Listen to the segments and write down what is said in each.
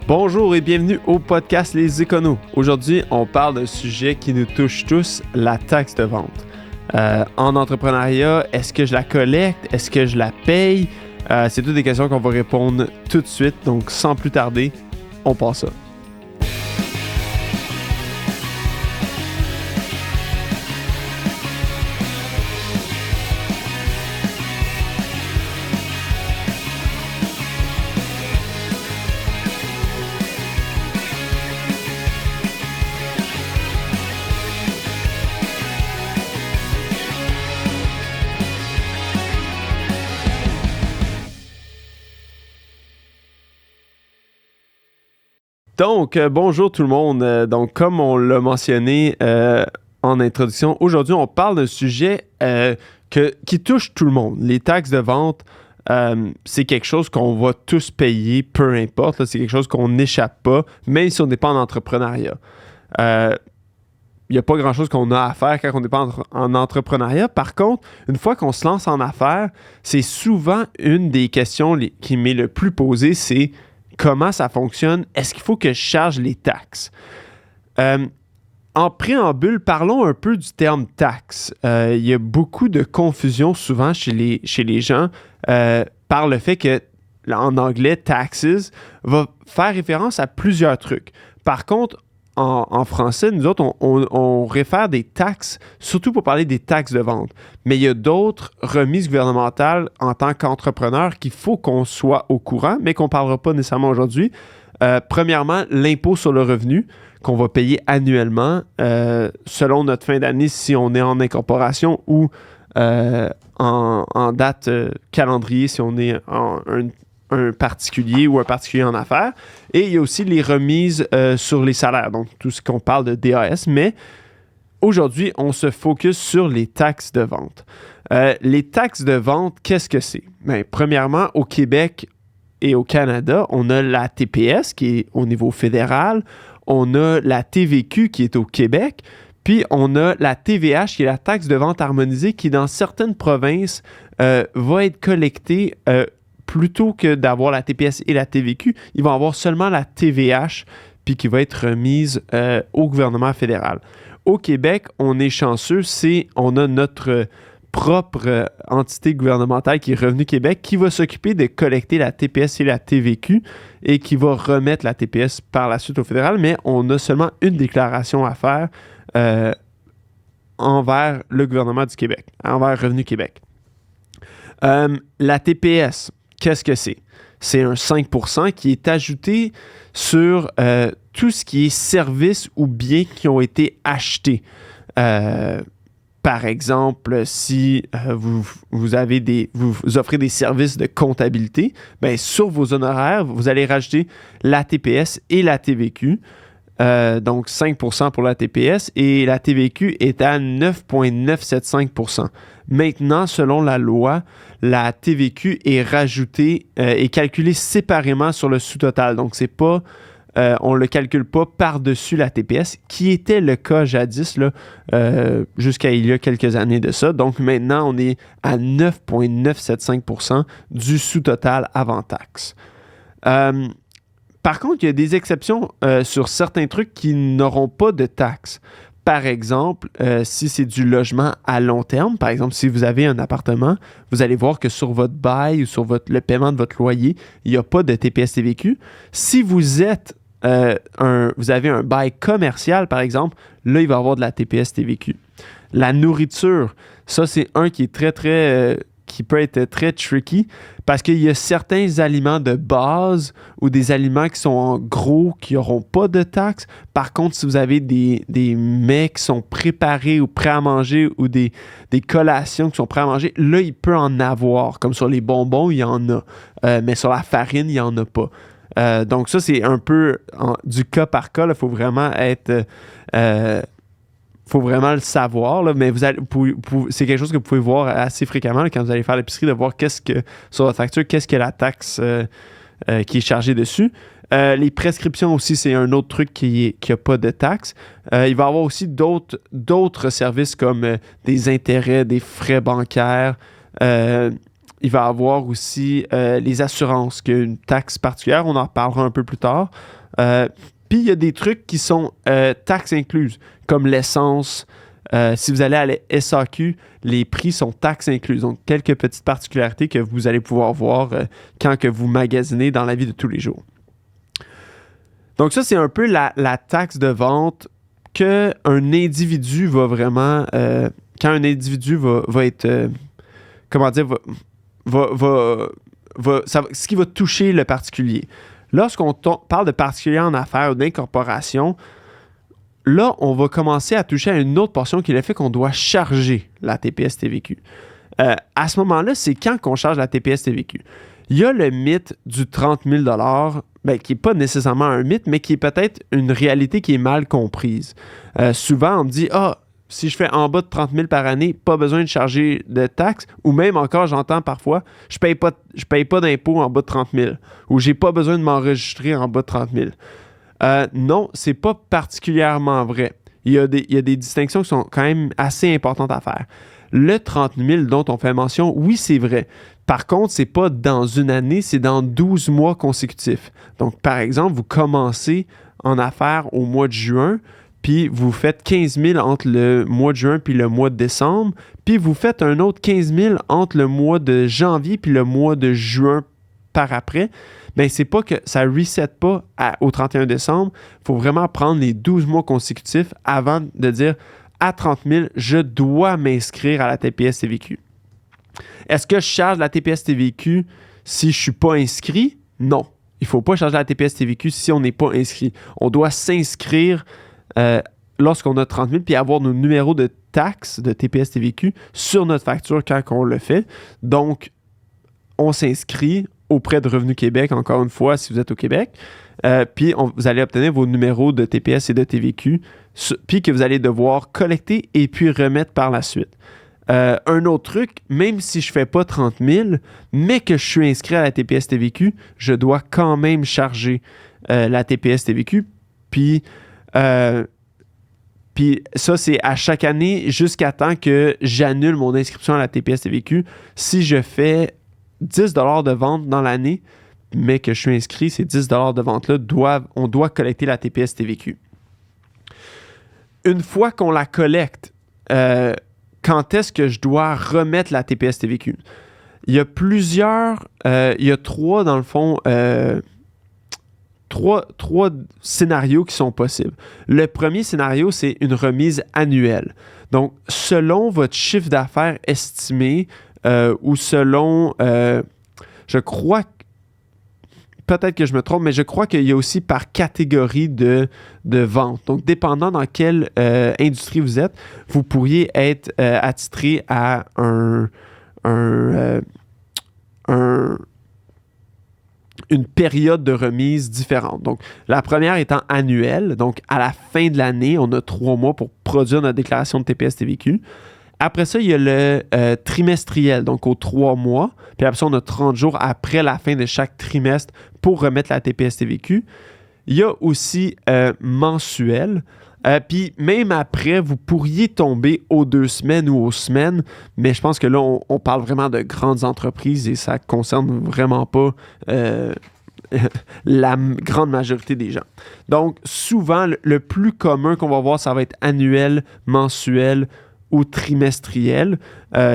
Bonjour et bienvenue au podcast Les Éconos. Aujourd'hui, on parle d'un sujet qui nous touche tous, la taxe de vente. En entrepreneuriat, est-ce que je la collecte? Est-ce que je la paye? C'est toutes des questions qu'on va répondre tout de suite. Donc, sans plus tarder, on passe ça. Donc, bonjour tout le monde. Donc, comme on l'a mentionné en introduction, aujourd'hui, on parle d'un sujet qui touche tout le monde. Les taxes de vente, c'est quelque chose qu'on va tous payer, peu importe. Là, c'est quelque chose qu'on n'échappe pas, même si on n'est pas en entrepreneuriat. Il n'y a pas grand-chose qu'on a à faire quand on n'est pas en entrepreneuriat. Par contre, une fois qu'on se lance en affaires, c'est souvent une des questions qui m'est le plus posée, c'est comment ça fonctionne? Est-ce qu'il faut que je charge les taxes? En préambule, parlons un peu du terme taxe. Il y a beaucoup de confusion souvent chez les gens par le fait que, en anglais, taxes va faire référence à plusieurs trucs. Par contre, en français, nous autres, on réfère des taxes, surtout pour parler des taxes de vente. Mais il y a d'autres remises gouvernementales en tant qu'entrepreneur qu'il faut qu'on soit au courant, mais qu'on ne parlera pas nécessairement aujourd'hui. Premièrement, l'impôt sur le revenu qu'on va payer annuellement selon notre fin d'année si on est en incorporation ou en date calendrier si on est un particulier ou un particulier en affaires. Et il y a aussi les remises sur les salaires, donc tout ce qu'on parle de DAS. Mais aujourd'hui, on se focus sur les taxes de vente. Les taxes de vente, qu'est-ce que c'est? Bien, premièrement, au Québec et au Canada, on a la TPS qui est au niveau fédéral, on a la TVQ qui est au Québec, puis on a la TVH qui est la taxe de vente harmonisée qui, dans certaines provinces, va être collectée plutôt que d'avoir la TPS et la TVQ, ils vont avoir seulement la TVH puis qui va être remise au gouvernement fédéral. Au Québec, on est chanceux, on a notre propre entité gouvernementale qui est Revenu Québec qui va s'occuper de collecter la TPS et la TVQ et qui va remettre la TPS par la suite au fédéral, mais on a seulement une déclaration à faire envers le gouvernement du Québec, envers Revenu Québec. La TPS, qu'est-ce que c'est? C'est un 5% qui est ajouté sur tout ce qui est services ou biens qui ont été achetés. Par exemple, si vous offrez des services de comptabilité, bien, sur vos honoraires, vous allez rajouter la TPS et la TVQ. Donc 5% pour la TPS et la TVQ est à 9,975%. Maintenant, selon la loi, la TVQ est rajoutée et calculée séparément sur le sous-total. Donc, c'est pas, on ne le calcule pas par-dessus la TPS, qui était le cas jadis, là, jusqu'à il y a quelques années de ça. Donc, maintenant, on est à 9,975% du sous-total avant taxe. Par contre, il y a des exceptions sur certains trucs qui n'auront pas de taxes. Par exemple, si c'est du logement à long terme, par exemple, si vous avez un appartement, vous allez voir que sur votre bail ou sur le paiement de votre loyer, il n'y a pas de TPS-TVQ. Si vous êtes vous avez un bail commercial, par exemple, là, il va y avoir de la TPS-TVQ. La nourriture, ça, c'est un qui est qui peut être très tricky parce qu'il y a certains aliments de base ou des aliments qui sont en gros qui n'auront pas de taxes. Par contre, si vous avez des mets qui sont préparés ou prêts à manger ou des collations qui sont prêts à manger, là, il peut en avoir. Comme sur les bonbons, il y en a. Mais sur la farine, il n'y en a pas. Donc ça, c'est un peu du cas par cas. Il faut vraiment être... faut vraiment le savoir, là, mais c'est quelque chose que vous pouvez voir assez fréquemment là, quand vous allez faire l'épicerie, de voir sur votre facture, qu'est-ce que la taxe qui est chargée dessus. Les prescriptions aussi, c'est un autre truc qui n'a pas de taxe. Il va y avoir aussi d'autres services comme des intérêts, des frais bancaires, il va y avoir aussi les assurances, qui est une taxe particulière. On en reparlera un peu plus tard. Puis, il y a des trucs qui sont taxes incluses, comme l'essence. Si vous allez à la SAQ, les prix sont taxes incluses. Donc, quelques petites particularités que vous allez pouvoir voir quand que vous magasinez dans la vie de tous les jours. Donc, ça, c'est un peu la taxe de vente qu'un individu va vraiment... quand un individu va être... comment dire? Ce qui va toucher le particulier. Lorsqu'on parle de particulier en affaires ou d'incorporation, là, on va commencer à toucher à une autre portion qui est le fait qu'on doit charger la TPS-TVQ. À ce moment-là, c'est quand qu'on charge la TPS-TVQ. Il y a le mythe du 30 000 qui n'est pas nécessairement un mythe, mais qui est peut-être une réalité qui est mal comprise. Souvent, on me dit « Ah, si je fais en bas de 30 000 par année, pas besoin de charger de taxes. » Ou même encore, j'entends parfois, je paye pas d'impôts en bas de 30 000. Ou j'ai pas besoin de m'enregistrer en bas de 30 000. Non, c'est pas particulièrement vrai. Il y a des distinctions qui sont quand même assez importantes à faire. Le 30 000 dont on fait mention, oui, c'est vrai. Par contre, c'est pas dans une année, c'est dans 12 mois consécutifs. Donc, par exemple, vous commencez en affaires au mois de juin, puis vous faites 15 000 entre le mois de juin puis le mois de décembre, puis vous faites un autre 15 000 entre le mois de janvier puis le mois de juin par après, bien, c'est pas que ça ne reset pas au 31 décembre. Il faut vraiment prendre les 12 mois consécutifs avant de dire à 30 000, je dois m'inscrire à la TPS-TVQ. Est-ce que je charge la TPS-TVQ si je ne suis pas inscrit? Non. Il ne faut pas charger la TPS-TVQ si on n'est pas inscrit. On doit s'inscrire lorsqu'on a 30 000 puis avoir nos numéros de taxes de TPS-TVQ sur notre facture quand on le fait. Donc, on s'inscrit auprès de Revenu Québec, encore une fois, si vous êtes au Québec. Puis, vous allez obtenir vos numéros de TPS et de TVQ, puis que vous allez devoir collecter et puis remettre par la suite. Un autre truc, même si je ne fais pas 30 000, mais que je suis inscrit à la TPS-TVQ, je dois quand même charger la TPS-TVQ. Puis ça, c'est à chaque année jusqu'à temps que j'annule mon inscription à la TPS-TVQ. Si je fais 10 $ de vente dans l'année, mais que je suis inscrit, ces 10 $ de vente-là, on doit collecter la TPS-TVQ. Une fois qu'on la collecte, quand est-ce que je dois remettre la TPS-TVQ? Il y a trois, dans le fond, trois scénarios qui sont possibles. Le premier scénario, c'est une remise annuelle. Donc, selon votre chiffre d'affaires estimé ou selon, je crois, peut-être que je me trompe, mais je crois qu'il y a aussi par catégorie de vente. Donc, dépendant dans quelle industrie vous êtes, vous pourriez être attitré à une période de remise différente. Donc, la première étant annuelle. Donc, à la fin de l'année, on a 3 mois pour produire notre déclaration de TPS-TVQ. Après ça, il y a le trimestriel, donc aux 3 mois. Puis après ça, on a 30 jours après la fin de chaque trimestre pour remettre la TPS-TVQ. Il y a aussi mensuel. Puis même après, vous pourriez tomber aux 2 semaines ou aux semaines, mais je pense que là, on parle vraiment de grandes entreprises et ça ne concerne vraiment pas la grande majorité des gens. Donc, souvent, le plus commun qu'on va voir, ça va être annuel, mensuel ou trimestriel.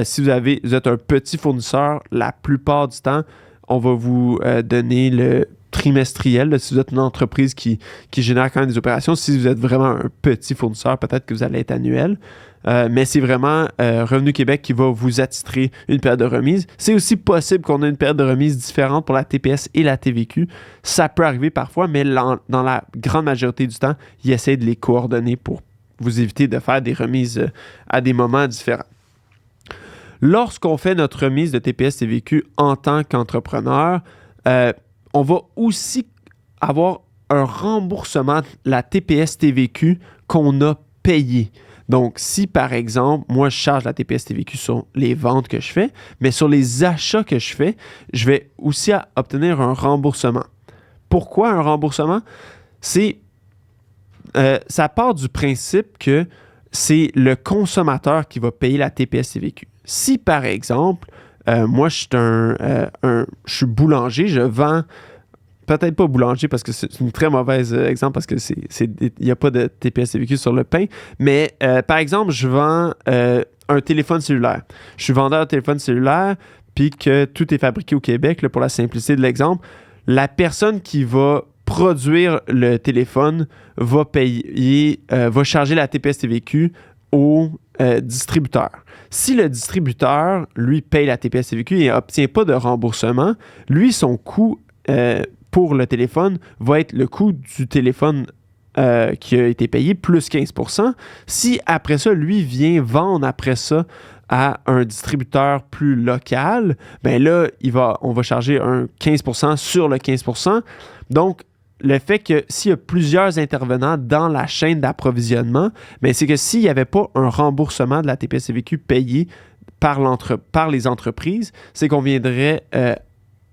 Si vous êtes un petit fournisseur, la plupart du temps, on va vous donner le trimestriel. Là, si vous êtes une entreprise qui génère quand même des opérations, si vous êtes vraiment un petit fournisseur, peut-être que vous allez être annuel. Mais c'est vraiment Revenu Québec qui va vous attitrer une période de remise. C'est aussi possible qu'on ait une période de remise différente pour la TPS et la TVQ. Ça peut arriver parfois, mais dans la grande majorité du temps, ils essaient de les coordonner pour vous éviter de faire des remises à des moments différents. Lorsqu'on fait notre remise de TPS-TVQ en tant qu'entrepreneur, on va aussi avoir un remboursement de la TPS-TVQ qu'on a payé. Donc, si par exemple, moi je charge la TPS-TVQ sur les ventes que je fais, mais sur les achats que je fais, je vais aussi obtenir un remboursement. Pourquoi un remboursement? Ça part du principe que c'est le consommateur qui va payer la TPS-TVQ. Si, par exemple, Moi, je suis boulanger, je vends, peut-être pas boulanger parce que c'est une très mauvaise exemple parce que il n'y a pas de TPS-TVQ sur le pain, mais par exemple, je vends un téléphone cellulaire. Je suis vendeur de téléphone cellulaire, puis que tout est fabriqué au Québec, là, pour la simplicité de l'exemple. La personne qui va produire le téléphone va va charger la TPS-TVQ au distributeur. Si le distributeur, lui, paye la TPS-TVQ et n'obtient pas de remboursement, lui, son coût pour le téléphone va être le coût du téléphone qui a été payé plus 15%. Si après ça, lui vient vendre après ça à un distributeur plus local, ben là, on va charger un 15% sur le 15%. Donc, le fait que s'il y a plusieurs intervenants dans la chaîne d'approvisionnement, ben c'est que s'il n'y avait pas un remboursement de la TPS-TVQ payé par les entreprises, c'est qu'on viendrait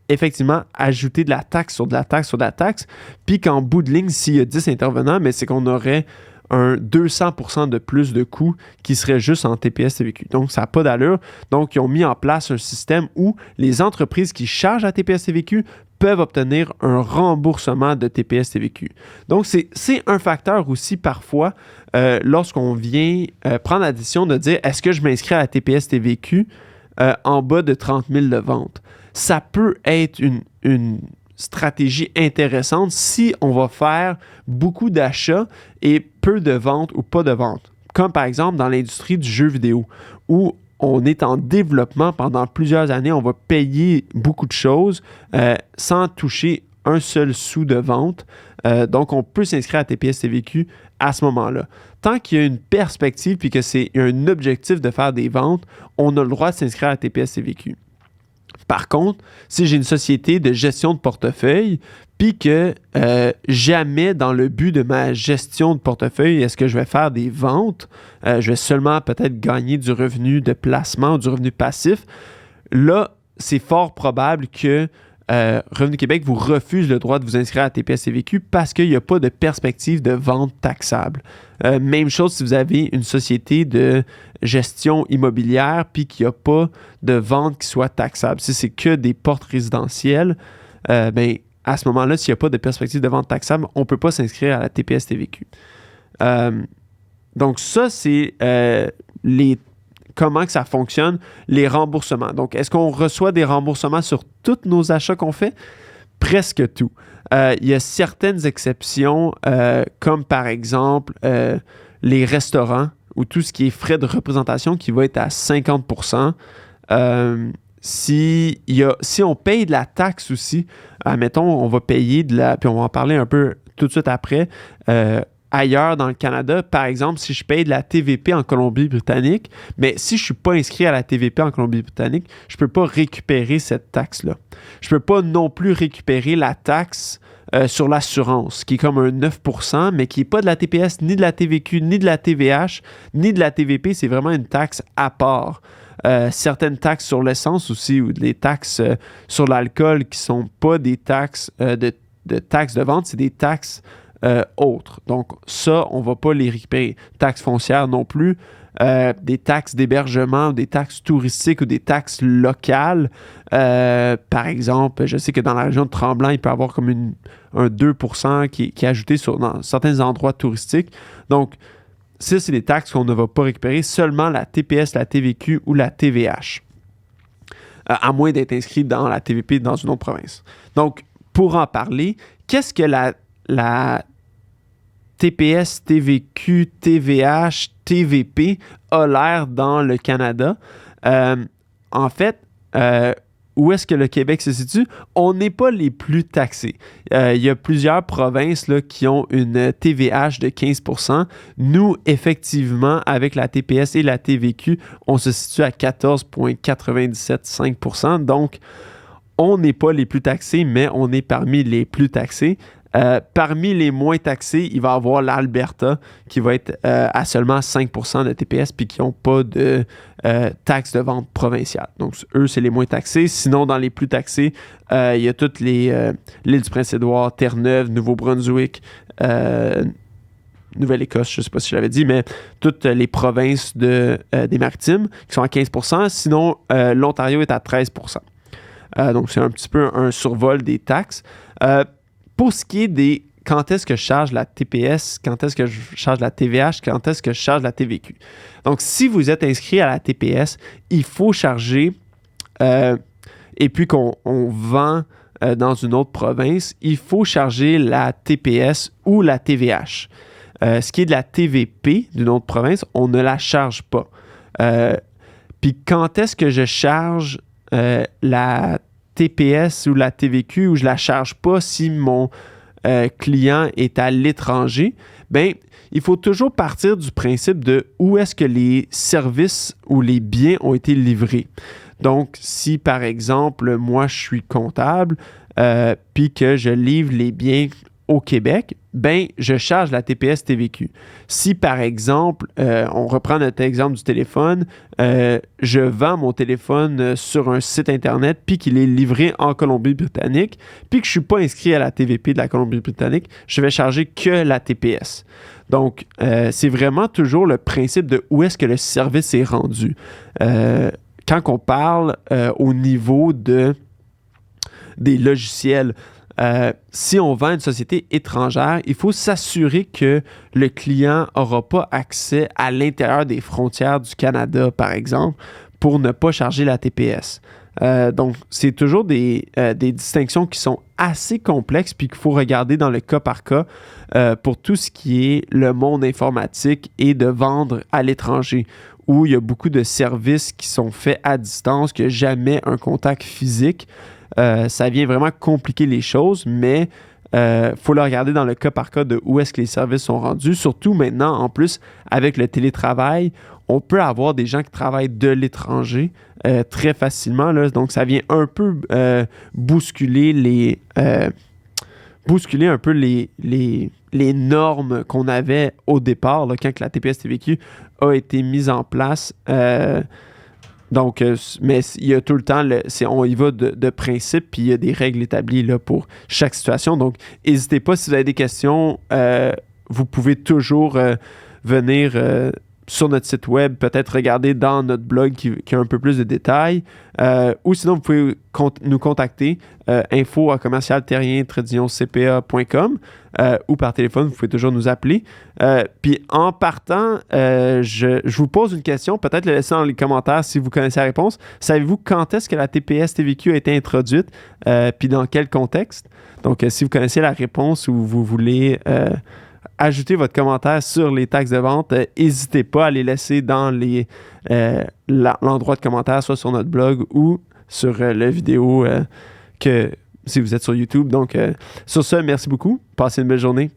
effectivement ajouter de la taxe sur de la taxe sur de la taxe, puis qu'en bout de ligne, s'il y a 10 intervenants, mais c'est qu'on aurait un 200% de plus de coûts qui serait juste en TPS-TVQ. Donc, ça n'a pas d'allure. Donc, ils ont mis en place un système où les entreprises qui chargent la TPS-TVQ peuvent obtenir un remboursement de TPS-TVQ. Donc, c'est un facteur aussi parfois lorsqu'on vient prendre la décision de dire est-ce que je m'inscris à la TPS-TVQ en bas de 30 000 de vente. Ça peut être une stratégie intéressante si on va faire beaucoup d'achats et peu de ventes ou pas de ventes. Comme par exemple dans l'industrie du jeu vidéo où on est en développement pendant plusieurs années, on va payer beaucoup de choses sans toucher un seul sou de vente. Donc, on peut s'inscrire à TPS-TVQ à ce moment-là. Tant qu'il y a une perspective puis que c'est un objectif de faire des ventes, on a le droit de s'inscrire à TPS-TVQ. Par contre, si j'ai une société de gestion de portefeuille, puis que jamais dans le but de ma gestion de portefeuille, est-ce que je vais faire des ventes, je vais seulement peut-être gagner du revenu de placement ou du revenu passif, là, c'est fort probable que Revenu Québec vous refuse le droit de vous inscrire à TPS-TVQ parce qu'il n'y a pas de perspective de vente taxable. Même chose si vous avez une société de gestion immobilière puis qu'il n'y a pas de vente qui soit taxable. Si c'est que des portes résidentielles, ben, à ce moment-là, s'il n'y a pas de perspective de vente taxable, on ne peut pas s'inscrire à la TPS-TVQ. Donc ça, c'est comment que ça fonctionne, les remboursements. Donc, est-ce qu'on reçoit des remboursements sur tous nos achats qu'on fait? Presque tout. Il y a certaines exceptions, comme par exemple les restaurants ou tout ce qui est frais de représentation qui va être à 50%. Si on paye de la taxe aussi, admettons, on va payer puis on va en parler un peu tout de suite après, ailleurs dans le Canada, par exemple, si je paye de la TVP en Colombie-Britannique, mais si je ne suis pas inscrit à la TVP en Colombie-Britannique, je ne peux pas récupérer cette taxe-là. Je ne peux pas non plus récupérer la taxe sur l'assurance, qui est comme un 9%, mais qui n'est pas de la TPS, ni de la TVQ, ni de la TVH, ni de la TVP. C'est vraiment une taxe à part. Certaines taxes sur l'essence aussi, ou des taxes sur l'alcool qui ne sont pas des taxes de taxes de vente, c'est des taxes autres. Donc, ça, on ne va pas les récupérer. Taxes foncières non plus. Des taxes d'hébergement, des taxes touristiques ou des taxes locales. Par exemple, je sais que dans la région de Tremblant, il peut y avoir comme un 2% qui est ajouté dans certains endroits touristiques. Donc, ça, c'est des taxes qu'on ne va pas récupérer. Seulement la TPS, la TVQ ou la TVH. À moins d'être inscrit dans la TVP dans une autre province. Donc, pour en parler, qu'est-ce que la TPS, TVQ, TVH, TVP a l'air dans le Canada? En fait, où est-ce que le Québec se situe? On n'est pas les plus taxés. Il y a plusieurs provinces là, qui ont une TVH de 15%. Nous, effectivement, avec la TPS et la TVQ, on se situe à 14,975%. Donc, on n'est pas les plus taxés, mais on est parmi les plus taxés. Parmi les moins taxés, il va y avoir l'Alberta qui va être à seulement 5% de TPS puis qui n'ont pas de taxes de vente provinciale. Donc, eux, c'est les moins taxés. Sinon, dans les plus taxés, il y a toutes l'île du Prince-Édouard, Terre-Neuve, Nouveau-Brunswick, Nouvelle-Écosse, je ne sais pas si je l'avais dit, mais toutes les provinces des Maritimes qui sont à 15%. Sinon, l'Ontario est à 13%. Donc, c'est un petit peu un survol des taxes. Pour ce qui est des quand est-ce que je charge la TPS, quand est-ce que je charge la TVH, quand est-ce que je charge la TVQ. Donc, si vous êtes inscrit à la TPS, il faut charger, et puis qu'on vend dans une autre province, il faut charger la TPS ou la TVH. Ce qui est de la TVP d'une autre province, on ne la charge pas. Puis quand est-ce que je charge la TPS ou la TVQ ou je la charge pas si mon client est à l'étranger? Bien, il faut toujours partir du principe de où est-ce que les services ou les biens ont été livrés. Donc, si par exemple, moi je suis comptable, puis que je livre les biens au Québec, ben je charge la TPS TVQ. Si par exemple, on reprend notre exemple du téléphone, je vends mon téléphone sur un site internet puis qu'il est livré en Colombie-Britannique, puis que je ne suis pas inscrit à la TVP de la Colombie-Britannique, je vais charger que la TPS. Donc, c'est vraiment toujours le principe de où est-ce que le service est rendu. Quand on parle au niveau des logiciels, si on vend une société étrangère, il faut s'assurer que le client n'aura pas accès à l'intérieur des frontières du Canada, par exemple, pour ne pas charger la TPS. Donc, c'est toujours des distinctions qui sont assez complexes puis qu'il faut regarder dans le cas par cas pour tout ce qui est le monde informatique et de vendre à l'étranger, où il y a beaucoup de services qui sont faits à distance, qu'il n'y a jamais un contact physique. Ça vient vraiment compliquer les choses, mais il faut le regarder dans le cas par cas de où est-ce que les services sont rendus. Surtout maintenant, en plus, avec le télétravail, on peut avoir des gens qui travaillent de l'étranger très facilement. Là. Donc, ça vient un peu bousculer un peu les normes qu'on avait au départ, là, quand la TPS-TVQ a été mise en place. Donc, mais il y a tout le temps, on y va de principe, puis il y a des règles établies là, pour chaque situation. Donc, n'hésitez pas, si vous avez des questions, vous pouvez toujours venir sur notre site web, peut-être regarder dans notre blog qui a un peu plus de détails, ou sinon, vous pouvez nous contacter, info@commercialterrien-cpa.com, ou par téléphone, vous pouvez toujours nous appeler. Puis en partant, je vous pose une question, peut-être le laisser dans les commentaires si vous connaissez la réponse. Savez-vous quand est-ce que la TPS-TVQ a été introduite, puis dans quel contexte? Donc, si vous connaissez la réponse ou vous voulez ajouter votre commentaire sur les taxes de vente, n'hésitez pas à les laisser dans l'endroit de commentaires, soit sur notre blog ou sur la vidéo si vous êtes sur YouTube. Donc, sur ce, merci beaucoup. Passez une belle journée.